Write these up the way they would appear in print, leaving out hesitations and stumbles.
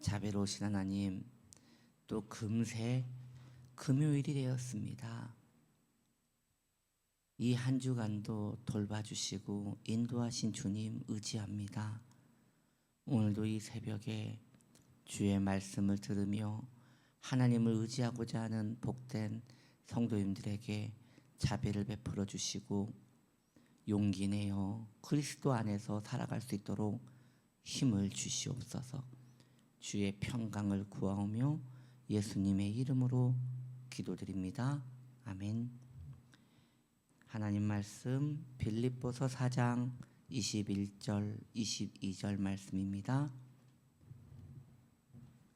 자비로우신 하나님, 또 금세 금요일이 되었습니다. 이 한 주간도 돌봐주시고 인도하신 주님 의지합니다. 오늘도 이 새벽에 주의 말씀을 들으며 하나님을 의지하고자 하는 복된 성도님들에게 자비를 베풀어 주시고 용기 내어 그리스도 안에서 살아갈 수 있도록 힘을 주시옵소서. 주의 평강을 구하오며 예수님의 이름으로 기도드립니다. 아멘. 하나님 말씀 빌립보서 4장 21절 22절 말씀입니다.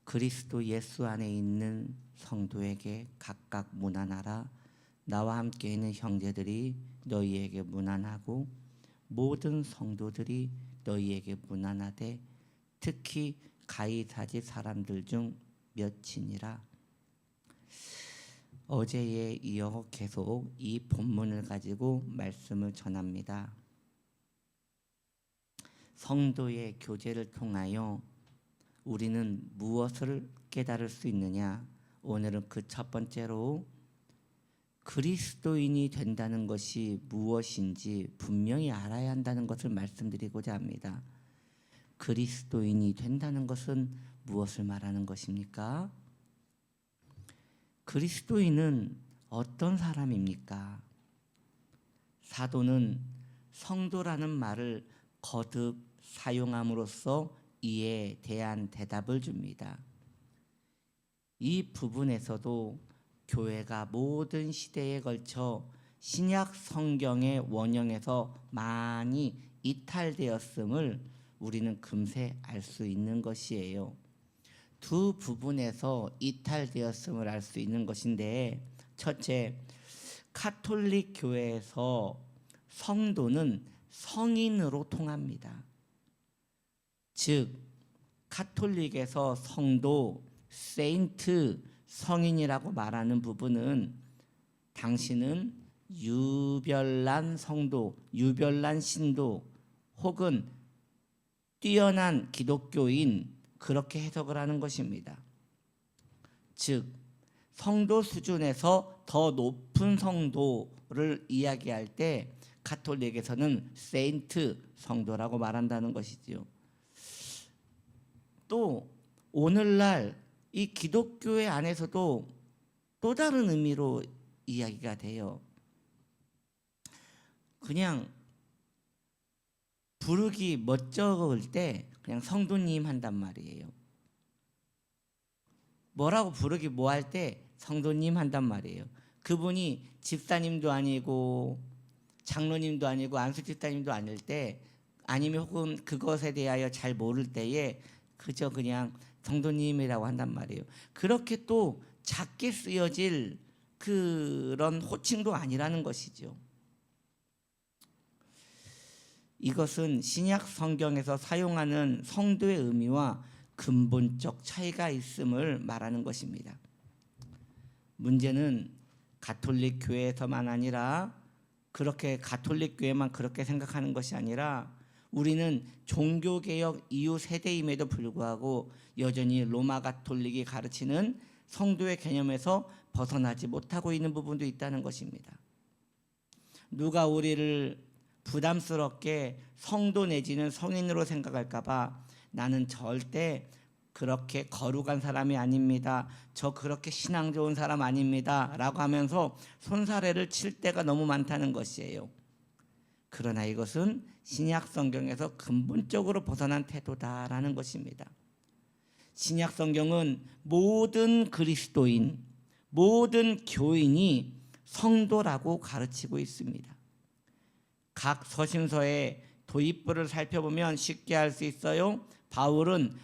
그리스도 예수 안에 있는 성도에게 각각 문안하라. 나와 함께 있는 형제들이 너희에게 문안하고 모든 성도들이 너희에게 문안하되 특히 가이사지 사람들 중 몇이니라. 어제에 이어 계속 이 본문을 가지고 말씀을 전합니다. 성도의 교제를 통하여 우리는 무엇을 깨달을 수 있느냐? 오늘은 그 첫 번째로 그리스도인이 된다는 것이 무엇인지 분명히 알아야 한다는 것을 말씀드리고자 합니다. 그리스도인이 된다는 것은 무엇을 말하는 것입니까? 그리스도인은 어떤 사람입니까? 사도는 성도라는 말을 거듭 사용함으로써 이에 대한 대답을 줍니다. 이 부분에서도 교회가 모든 시대에 걸쳐 신약 성경의 원형에서 많이 이탈되었음을 우리는 금세 알 수 있는 것이에요. 두 부분에서 이탈되었음을 알 수 있는 것인데, 첫째, 가톨릭 교회에서 성도는 성인으로 통합니다. 즉 가톨릭에서 성도, 세인트, 성인이라고 말하는 부분은 당신은 유별난 성도, 유별난 신도 혹은 뛰어난 기독교인, 그렇게 해석을 하는 것입니다. 즉 성도 수준에서 더 높은 성도를 이야기할 때 가톨릭에서는 세인트, 성도라고 말한다는 것이지요. 또 오늘날 이 기독교회 안에서도 또 다른 의미로 이야기가 돼요. 그냥 부르기 멋쩍을 때 그냥 성도님 한단 말이에요. 뭐라고 부르기 뭐할 때 성도님 한단 말이에요. 그분이 집사님도 아니고 장로님도 아니고 안수집사님도 아닐 때, 아니면 혹은 그것에 대하여 잘 모를 때에 그저 그냥 성도님이라고 한단 말이에요. 그렇게 또 작게 쓰여질 그런 호칭도 아니라는 것이죠. 이것은 신약 성경에서 사용하는 성도의 의미와 근본적 차이가 있음을 말하는 것입니다. 문제는 가톨릭 교회에서만 아니라, 그렇게 가톨릭 교회만 그렇게 생각하는 것이 아니라, 우리는 종교개혁 이후 세대임에도 불구하고 여전히 로마 가톨릭이 가르치는 성도의 개념에서 벗어나지 못하고 있는 부분도 있다는 것입니다. 누가 우리를 부담스럽게 성도 내지는 성인으로 생각할까 봐 나는 절대 그렇게 거룩한 사람이 아닙니다, 저 그렇게 신앙 좋은 사람 아닙니다 라고 하면서 손사래를 칠 때가 너무 많다는 것이에요. 그러나 이것은 신약 성경에서 근본적으로 벗어난 태도다라는 것입니다. 신약 성경은 모든 그리스도인, 모든 교인이 성도라고 가르치고 있습니다. 각 서신서의 도입부를 살펴보면 쉽게 알 수 있어요. 바울은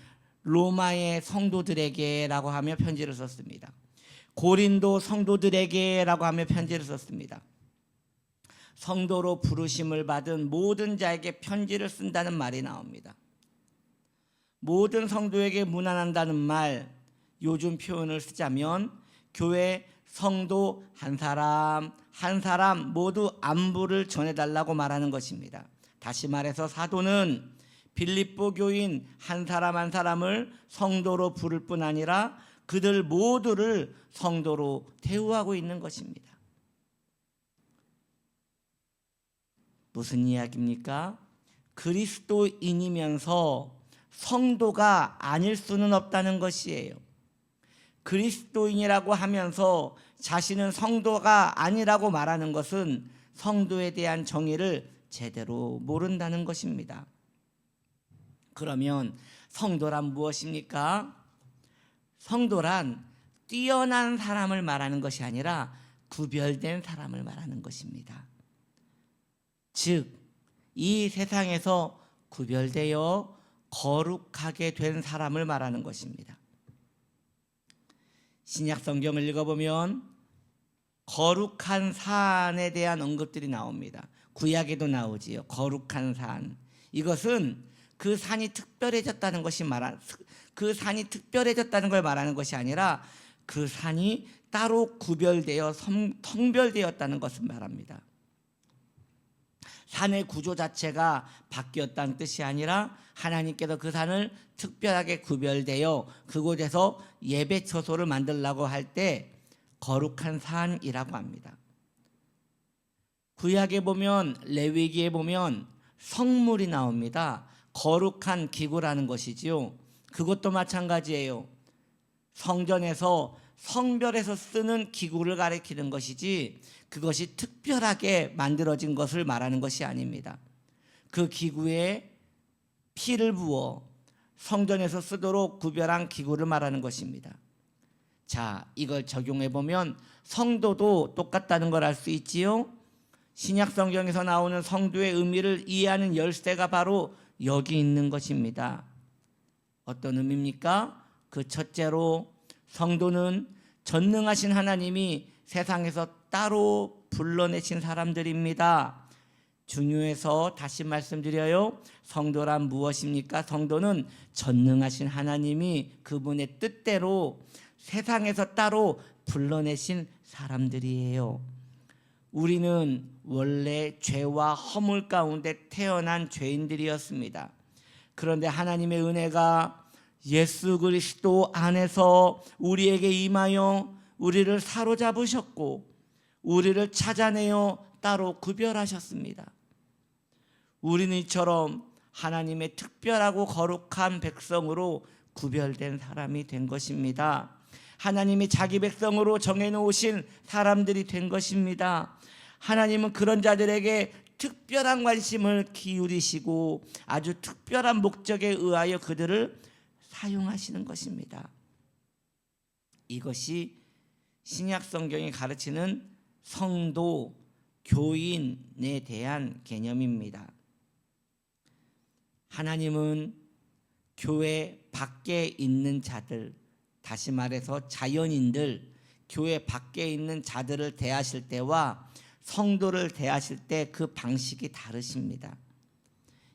로마의 성도들에게 라고 하며 편지를 썼습니다. 고린도 성도들에게 라고 하며 편지를 썼습니다. 성도로 부르심을 받은 모든 자에게 편지를 쓴다는 말이 나옵니다. 모든 성도에게 문안한다는 말, 요즘 표현을 쓰자면 교회 성도 한 사람 모두 안부를 전해달라고 말하는 것입니다. 다시 말해서 사도는 빌립보 교인 한 사람 한 사람을 성도로 부를 뿐 아니라 그들 모두를 성도로 대우하고 있는 것입니다. 무슨 이야기입니까? 그리스도인이면서 성도가 아닐 수는 없다는 것이에요. 그리스도인이라고 하면서 자신은 성도가 아니라고 말하는 것은 성도에 대한 정의를 제대로 모른다는 것입니다. 그러면 성도란 무엇입니까? 성도란 뛰어난 사람을 말하는 것이 아니라 구별된 사람을 말하는 것입니다. 즉, 이 세상에서 구별되어 거룩하게 된 사람을 말하는 것입니다. 신약 성경을 읽어보면 거룩한 산에 대한 언급들이 나옵니다. 구약에도 나오지요. 거룩한 산. 이것은 그 산이 특별해졌다는 것이 그 산이 특별해졌다는 걸 말하는 것이 아니라 그 산이 따로 구별되어 성별되었다는 것을 말합니다. 산의 구조 자체가 바뀌었다는 뜻이 아니라 하나님께서 그 산을 특별하게 구별되어 그곳에서 예배 처소를 만들려고 할 때 거룩한 산이라고 합니다. 구약에 보면, 레위기에 보면 성물이 나옵니다. 거룩한 기구라는 것이지요. 그것도 마찬가지예요. 성전에서 성별에서 쓰는 기구를 가리키는 것이지 그것이 특별하게 만들어진 것을 말하는 것이 아닙니다. 그 기구에 피를 부어 성전에서 쓰도록 구별한 기구를 말하는 것입니다. 자, 이걸 적용해 보면 성도도 똑같다는 걸 알 수 있지요. 신약 성경에서 나오는 성도의 의미를 이해하는 열쇠가 바로 여기 있는 것입니다. 어떤 의미입니까? 그 첫째로 성도는 전능하신 하나님이 세상에서 따로 불러내신 사람들입니다. 중요해서 다시 말씀드려요. 성도란 무엇입니까? 성도는 전능하신 하나님이 그분의 뜻대로 세상에서 따로 불러내신 사람들이에요. 우리는 원래 죄와 허물 가운데 태어난 죄인들이었습니다. 그런데 하나님의 은혜가 예수 그리스도 안에서 우리에게 임하여 우리를 사로잡으셨고 우리를 찾아내어 따로 구별하셨습니다. 우리는 이처럼 하나님의 특별하고 거룩한 백성으로 구별된 사람이 된 것입니다. 하나님이 자기 백성으로 정해놓으신 사람들이 된 것입니다. 하나님은 그런 자들에게 특별한 관심을 기울이시고 아주 특별한 목적에 의하여 그들을 사용하시는 것입니다. 이것이 신약 성경이 가르치는 성도, 교인에 대한 개념입니다. 하나님은 교회 밖에 있는 자들, 다시 말해서 자연인들, 교회 밖에 있는 자들을 대하실 때와 성도를 대하실 때 그 방식이 다르십니다.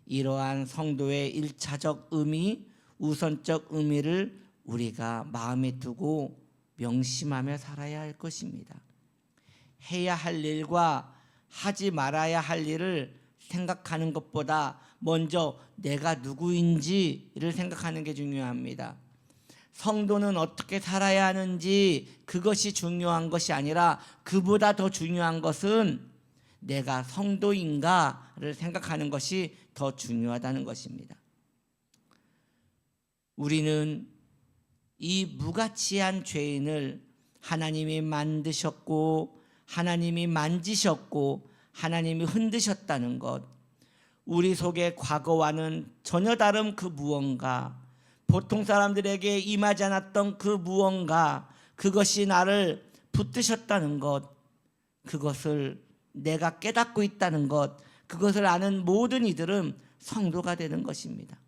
이러한 성도의 1차적 의미, 우선적 의미를 우리가 마음에 두고 명심하며 살아야 할 것입니다. 해야 할 일과 하지 말아야 할 일을 생각하는 것보다 먼저 내가 누구인지를 생각하는 게 중요합니다. 성도는 어떻게 살아야 하는지 그것이 중요한 것이 아니라 그보다 더 중요한 것은 내가 성도인가를 생각하는 것이 더 중요하다는 것입니다. 우리는 이 무가치한 죄인을 하나님이 만드셨고 하나님이 만지셨고 하나님이 흔드셨다는 것, 우리 속의 과거와는 전혀 다른 그 무언가, 보통 사람들에게 임하지 않았던 그 무언가, 그것이 나를 붙드셨다는 것, 그것을 내가 깨닫고 있다는 것, 그것을 아는 모든 이들은 성도가 되는 것입니다.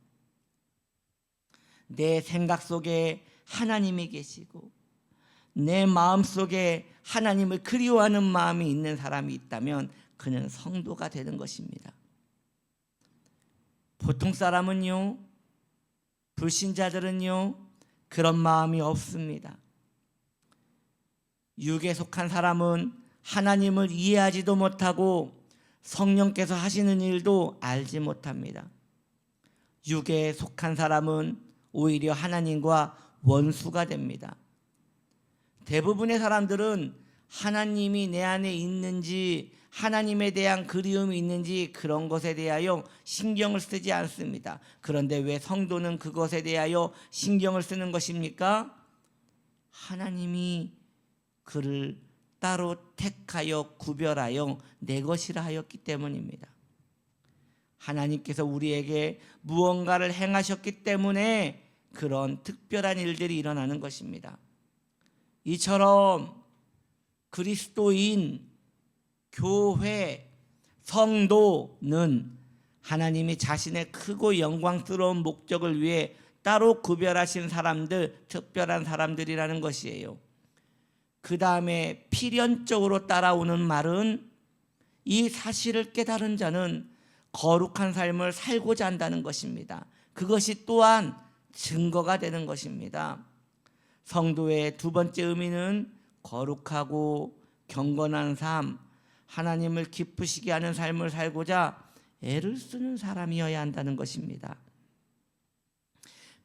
내 생각 속에 하나님이 계시고 내 마음 속에 하나님을 그리워하는 마음이 있는 사람이 있다면 그는 성도가 되는 것입니다. 보통 사람은요, 불신자들은요, 그런 마음이 없습니다. 육에 속한 사람은 하나님을 이해하지도 못하고 성령께서 하시는 일도 알지 못합니다. 육에 속한 사람은 오히려 하나님과 원수가 됩니다. 대부분의 사람들은 하나님이 내 안에 있는지, 하나님에 대한 그리움이 있는지 그런 것에 대하여 신경을 쓰지 않습니다. 그런데 왜 성도는 그것에 대하여 신경을 쓰는 것입니까? 하나님이 그를 따로 택하여 구별하여 내 것이라 하였기 때문입니다. 하나님께서 우리에게 무언가를 행하셨기 때문에 그런 특별한 일들이 일어나는 것입니다. 이처럼 그리스도인, 교회, 성도는 하나님이 자신의 크고 영광스러운 목적을 위해 따로 구별하신 사람들, 특별한 사람들이라는 것이에요. 그 다음에 필연적으로 따라오는 말은 이 사실을 깨달은 자는 거룩한 삶을 살고자 한다는 것입니다. 그것이 또한 증거가 되는 것입니다. 성도의 두 번째 의미는 거룩하고 경건한 삶, 하나님을 기쁘시게 하는 삶을 살고자 애를 쓰는 사람이어야 한다는 것입니다.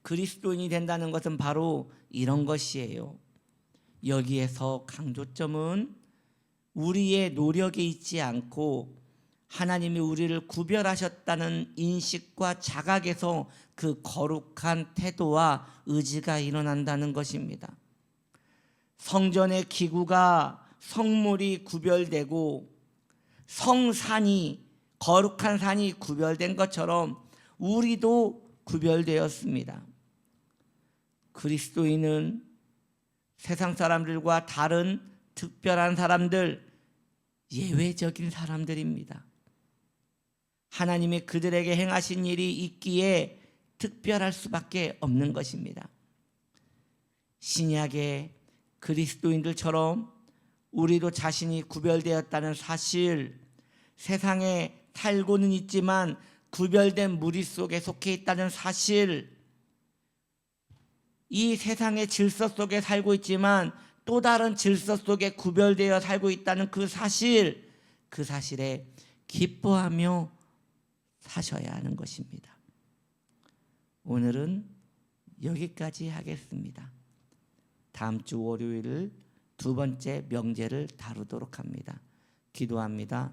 그리스도인이 된다는 것은 바로 이런 것이에요. 여기에서 강조점은 우리의 노력에 있지 않고 하나님이 우리를 구별하셨다는 인식과 자각에서 그 거룩한 태도와 의지가 일어난다는 것입니다. 성전의 기구가, 성물이 구별되고 성산이, 거룩한 산이 구별된 것처럼 우리도 구별되었습니다. 그리스도인은 세상 사람들과 다른 특별한 사람들, 예외적인 사람들입니다. 하나님이 그들에게 행하신 일이 있기에 특별할 수밖에 없는 것입니다. 신약의 그리스도인들처럼 우리도 자신이 구별되었다는 사실, 세상에 살고는 있지만 구별된 무리 속에 속해 있다는 사실, 이 세상의 질서 속에 살고 있지만 또 다른 질서 속에 구별되어 살고 있다는 그 사실에 기뻐하며 사셔야 하는 것입니다. 오늘은 여기까지 하겠습니다. 다음 주 월요일 두 번째 명제를 다루도록 합니다. 기도합니다.